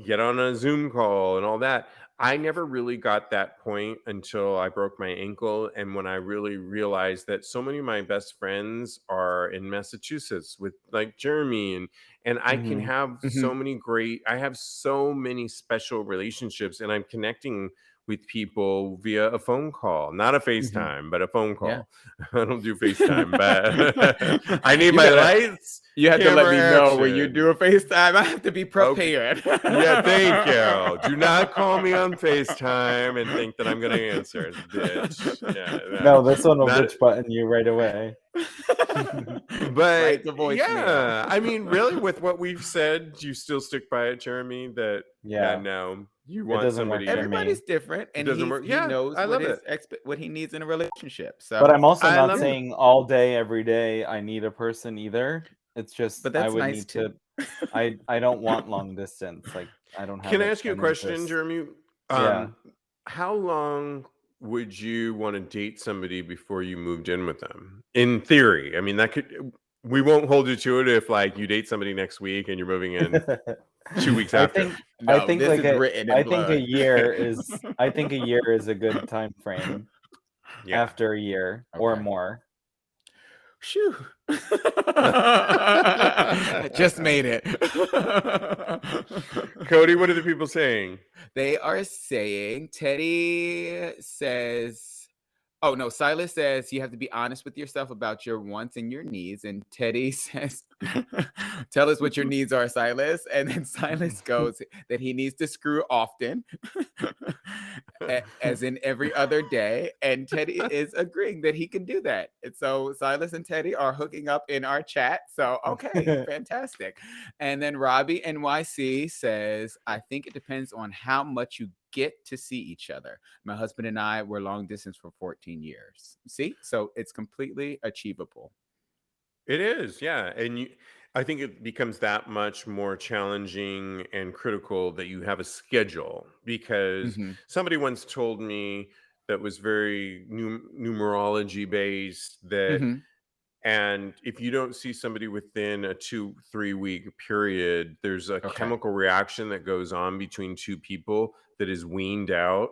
get on a Zoom call and all that. I never really got that point until I broke my ankle. And when I really realized that so many of my best friends are in Massachusetts with like Jeremy, and I can Hmm. have Hmm. I have so many special relationships, and I'm connecting with people via a phone call, not a Hmm. FaceTime, but a phone Yeah. call. I don't do FaceTime, but I need You my gotta lights, you have to let camera, me know when you do action. a FaceTime. I have to be Okay. prepared. Yeah, thank you. Do not call me on FaceTime and think that I'm going to answer, bitch. Yeah, no, No, this one will not. bitch button you right away. But Right to voicemail. yeah, I mean, really, with what we've said, do you still stick by it, Jeremy? That yeah, Yeah, no, you it want doesn't work somebody for that me. Everybody's different, it and doesn't work. he Yeah, knows I what love it. what he needs in a relationship. But So I'm also I not love yeah, it. saying all day, every day, I need a person either. It's just but I that's would nice need too. to. I don't want long distance. Like I don't have Can I it ask you a an question, interest. Jeremy? Yeah. Um, how long would you want to date somebody before you moved in with them? In theory, I mean, that could. We won't hold you to it if like you date somebody next week and you're moving in 2 weeks I after. think I No, think this like is a written in I think a blood. year is I think a year is a good time frame Yeah. after a year or Okay. more. Shoo. I just made it. Cody, what are the people saying? They are saying, Teddy says, oh no, Silas says you have to be honest with yourself about your wants and your needs. And Teddy says, tell us what your needs are, Silas. And then Silas goes that he needs to screw often, as in every other day. And Teddy is agreeing that he can do that. And so Silas and Teddy are hooking up in our chat. So, okay, fantastic. And then Robbie NYC says, I think it depends on how much you get to see each other. My husband and I were long distance for 14 years. See? So it's completely achievable. It is, yeah. I think it becomes that much more challenging and critical that you have a schedule, because Hmm. somebody once told me that was very numerology based that Hmm. And if you don't see somebody within a 2-3 week period, there's a chemical reaction that goes on between two people that is weaned out.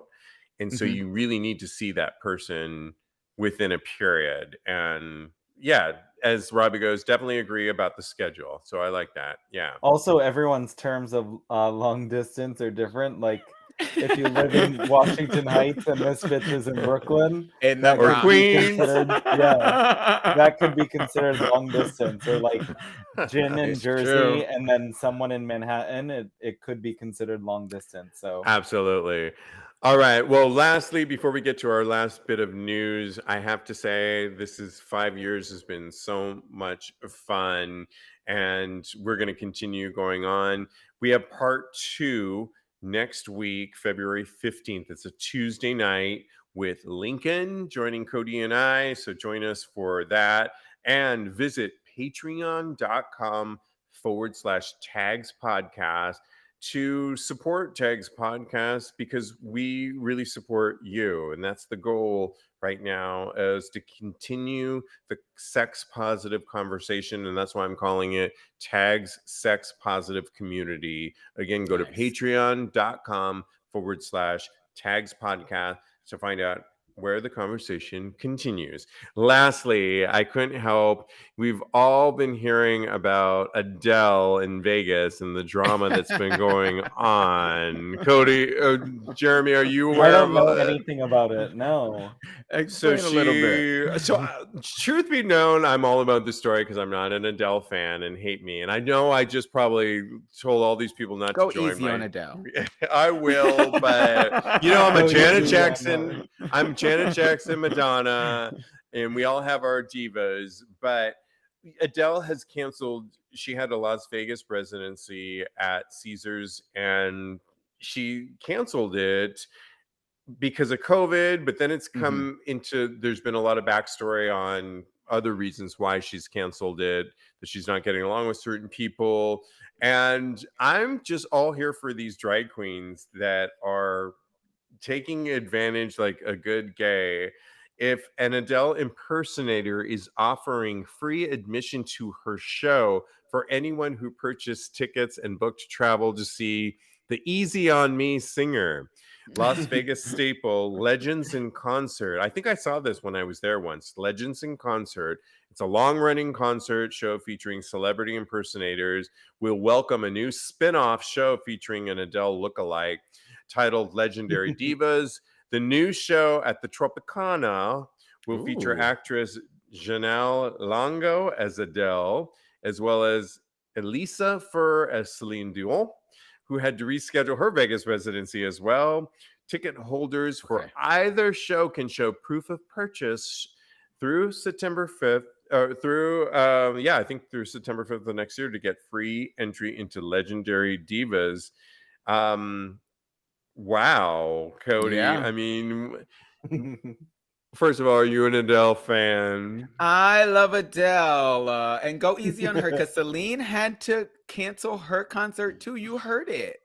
And so you really need to see that person within a period. And yeah, as Robbie goes, definitely agree about the schedule. So I like that. Yeah. Also, everyone's terms of long distance are different. Like, if you live in Washington Heights and Misfits is in Brooklyn, that or could Queens. be considered, that could be considered long distance. Or like Jen in Jersey and then someone in Manhattan, it could be considered long distance. So absolutely. All right. Well, lastly, before we get to our last bit of news, I have to say this is 5 years has been so much fun, and we're going to continue going on. We have part 2 next week, February 15th. It's a Tuesday night with Lincoln joining Cody and I. So join us for that, and visit patreon.com/TAGSPodcast to support Tags Podcast, because we really support you. And that's the goal right now, is to continue the sex positive conversation. And that's why I'm calling it Tags Sex Positive Community. Again, go to patreon.com/Tags Podcast to find out where the conversation continues. Lastly, I couldn't help. We've all been hearing about Adele in Vegas and the drama that's been going on. Cody, Jeremy, are you aware I don't know of anything about it. No. Explain a little bit. Truth be known, I'm all about the story because I'm not an Adele fan, and hate me. And I know I just probably told all these people not Go to join easy on Adele. I will, but I'm a Janet Jackson. I'm Janet Jackson, Madonna, and we all have our divas. But Adele has canceled. She had a Las Vegas residency at Caesars, and she canceled it because of COVID. But then it's come into, there's been a lot of backstory on other reasons why she's canceled it, that she's not getting along with certain people. And I'm just all here for these drag queens that are taking advantage like a good gay. If an Adele impersonator is offering free admission to her show for anyone who purchased tickets and booked travel to see the Easy on Me singer, Las Vegas staple, Legends in Concert. I think I saw this when I was there once. Legends in Concert. It's a long-running concert show featuring celebrity impersonators. We'll welcome a new spin-off show featuring an Adele lookalike titled Legendary Divas. The new show at the Tropicana will feature actress Janelle Longo as Adele, as well as Elisa Fur as Celine Dion, who had to reschedule her Vegas residency as well. Ticket holders for either show can show proof of purchase through September 5th, I think through September 5th of next year, to get free entry into Legendary Divas. Wow, Cody. Yeah. I mean, first of all, are you an Adele fan? I love Adele. And go easy on her, because Celine had to cancel her concert too. You heard it.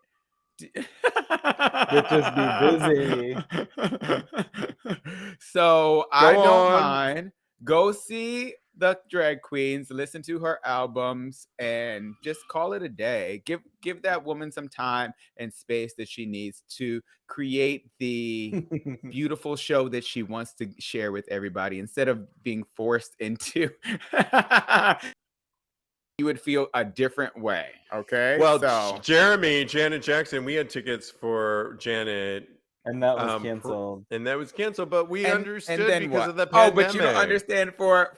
Bitches be busy. So I don't mind. Go see the drag queens, listen to her albums, and just call it a day. Give that woman some time and space that she needs to create the beautiful show that she wants to share with everybody, instead of being forced into you would feel a different way. Okay. Well, so Janet Jackson, we had tickets for Janet. And that was canceled. But we understood because of the pandemic. Oh, but you don't understand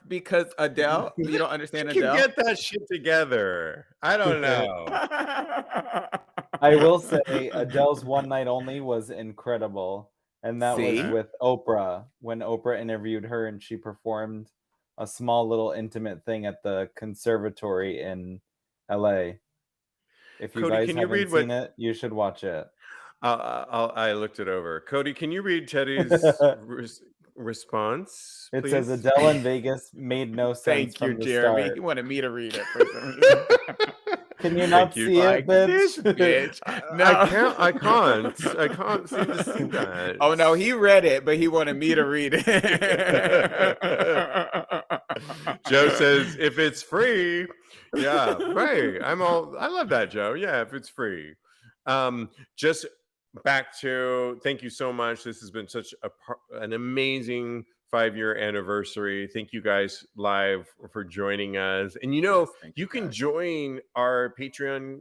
because Adele? You don't understand Adele? Get that shit together. I don't know. I will say Adele's One Night Only was incredible. And that was with Oprah, when Oprah interviewed her and she performed a small little intimate thing at the conservatory in LA. If you guys haven't seen it, you should watch it. I looked it over. Cody, can you read Teddy's response, please? It says Adele in Vegas made no sense. Thank you, from the Jeremy. start. He wanted me to read it for some reason. Can you not see it, bitch? No, I can't seem to see that. Oh no, he read it, but he wanted me to read it. Joe says, if it's free, yeah, right. I love that, Joe. Yeah, if it's free. Just back to thank you so much. This has been such an amazing 5-year anniversary. Thank you guys live for joining us. And you can join our Patreon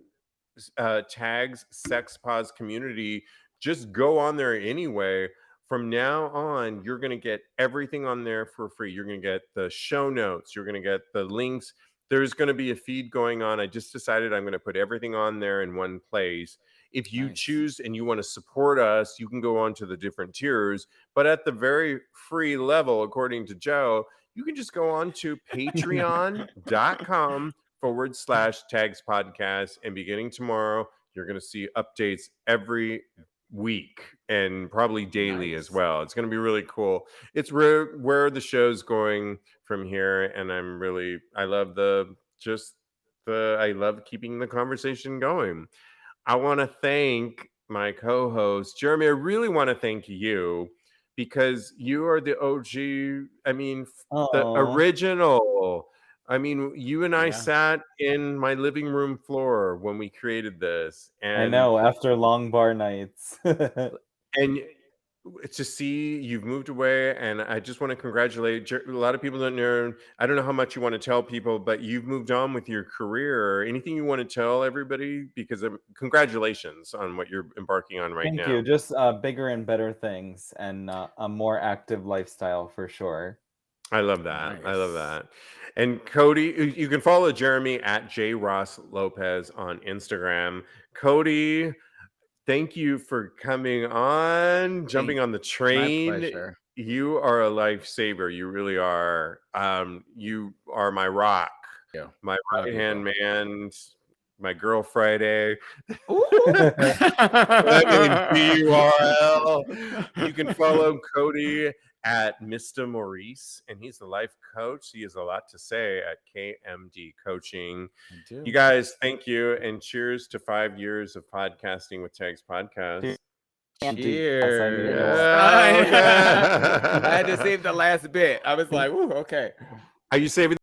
tags sex pause community. Just go on there anyway. From now on, you're going to get everything on there for free. You're going to get the show notes, you're going to get the links. There's going to be a feed going on. I just decided I'm going to put everything on there in one place. If you choose and you want to support us, you can go on to the different tiers, but at the very free level, according to Joe, you can just go on to patreon.com/TAGSPodcast, and beginning tomorrow, you're going to see updates every week and probably daily as well. It's going to be really cool. It's where the show's going from here, and I love keeping the conversation going. I want to thank my co-host Jeremy. I really want to thank you because you are the OG. I mean, the original. I mean, you and I sat in my living room floor when we created this, and I know, after long bar nights. and to see you've moved away, and I just want to congratulate a lot of people don't know. I don't know how much you want to tell people, but you've moved on with your career. Anything you want to tell everybody? Because congratulations on what you're embarking on right now. Thank you. Just bigger and better things, and a more active lifestyle for sure. I love that. I love that. And Cody, you can follow Jeremy at JRossLopez on Instagram. Cody, thank you for coming on, jumping on the train. My pleasure. You are a lifesaver. You really are. You are my rock, my right-hand man, my girl Friday. BURL. You can follow Cody at Mr. Maurice, and he's the life coach. He has a lot to say at KMD Coaching. You guys, thank you, and cheers to 5 years of podcasting with Tags Podcast. Cheers. I had to save the last bit. I was like, ooh, okay. Are you saving